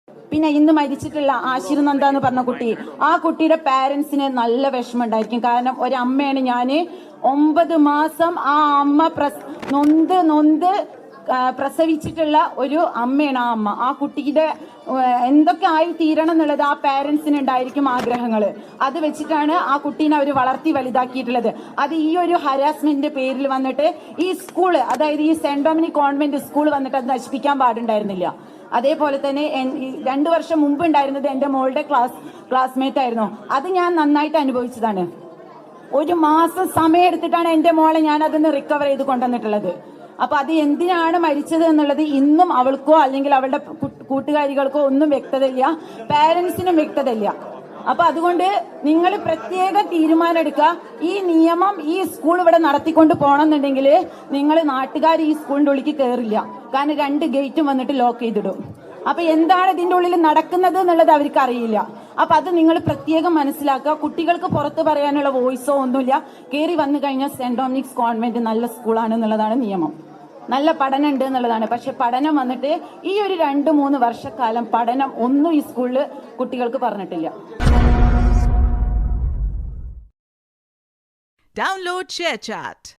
പിന്നെ ഇന്ന് മരിച്ചിട്ടുള്ള ആശിർ നന്ദ എന്ന് പറഞ്ഞ കുട്ടി, ആ കുട്ടിയുടെ പാരന്റ്സിന് നല്ല വിഷമം ഉണ്ടായിരിക്കും. കാരണം ഒരമ്മയാണ് ഞാന്. 9 മാസം ആ അമ്മ നൊന്ത് പ്രസവിച്ചിട്ടുള്ള ഒരു അമ്മയാണ് ആ അമ്മ. ആ കുട്ടിയുടെ എന്തൊക്കെ ആയി തീരണം എന്നുള്ളത് ആ പാരന്റ്സിന് ഉണ്ടായിരിക്കും ആഗ്രഹങ്ങൾ. അത് വെച്ചിട്ടാണ് ആ കുട്ടീനെ അവർ വളർത്തി വലുതാക്കിയിട്ടുള്ളത്. അത് ഈ ഒരു ഹരാസ്മെന്റിന്റെ പേരിൽ വന്നിട്ട് ഈ സ്കൂള്, അതായത് ഈ സെന്റ് ഡൊമിനിക് കോൺവെന്റ് സ്കൂൾ വന്നിട്ട് അത് നശിപ്പിക്കാൻ പാടുണ്ടായിരുന്നില്ല. അതേപോലെ തന്നെ 2 വർഷം മുമ്പ് ഉണ്ടായിരുന്നത് എൻ്റെ മോളുടെ ക്ലാസ്മേറ്റ് ആയിരുന്നു. അത് ഞാൻ നന്നായിട്ട് അനുഭവിച്ചതാണ്. 1 മാസം സമയം എടുത്തിട്ടാണ് എൻ്റെ മോളെ ഞാൻ അതൊന്ന് റിക്കവർ ചെയ്ത് കൊണ്ടുവന്നിട്ടുള്ളത്. അപ്പൊ അത് എന്തിനാണ് മരിച്ചത് എന്നുള്ളത് ഇന്നും അവൾക്കോ അല്ലെങ്കിൽ അവളുടെ കൂട്ടുകാരികൾക്കോ ഒന്നും വ്യക്തതയില്ല, പാരന്റ്സിനും വ്യക്തതയില്ല. അപ്പൊ അതുകൊണ്ട് നിങ്ങൾ പ്രത്യേക തീരുമാനം എടുക്കുക. ഈ നിയമം ഈ സ്കൂൾ ഇവിടെ നടത്തിക്കൊണ്ട് പോകണമെന്നുണ്ടെങ്കിൽ നിങ്ങൾ നാട്ടുകാർ ഈ സ്കൂളിന്റെ ഉള്ളിലേക്ക് കയറില്ല. കാരണം 2 ഗേറ്റും വന്നിട്ട് ലോക്ക് ചെയ്തിടും. അപ്പൊ എന്താണ് ഇതിന്റെ ഉള്ളിൽ നടക്കുന്നത് എന്നുള്ളത് അവർക്ക് അറിയില്ല. അപ്പൊ അത് നിങ്ങൾ പ്രത്യേകം മനസ്സിലാക്കുക. കുട്ടികൾക്ക് പുറത്ത് പറയാനുള്ള വോയിസോ ഒന്നുമില്ല. കയറി വന്നു കഴിഞ്ഞാൽ സെന്റ് ഡൊമിനിക്സ് കോൺവെന്റ് നല്ല സ്കൂളാണ് എന്നുള്ളതാണ് നിയമം. നല്ല പഠനം ഉണ്ട് എന്നുള്ളതാണ്. പക്ഷെ പഠനം വന്നിട്ട് ഈ ഒരു 2-3 വർഷക്കാലം പഠനം ഒന്നും ഈ സ്കൂളിൽ കുട്ടികൾക്ക് പറഞ്ഞിട്ടില്ല. Download ShareChat.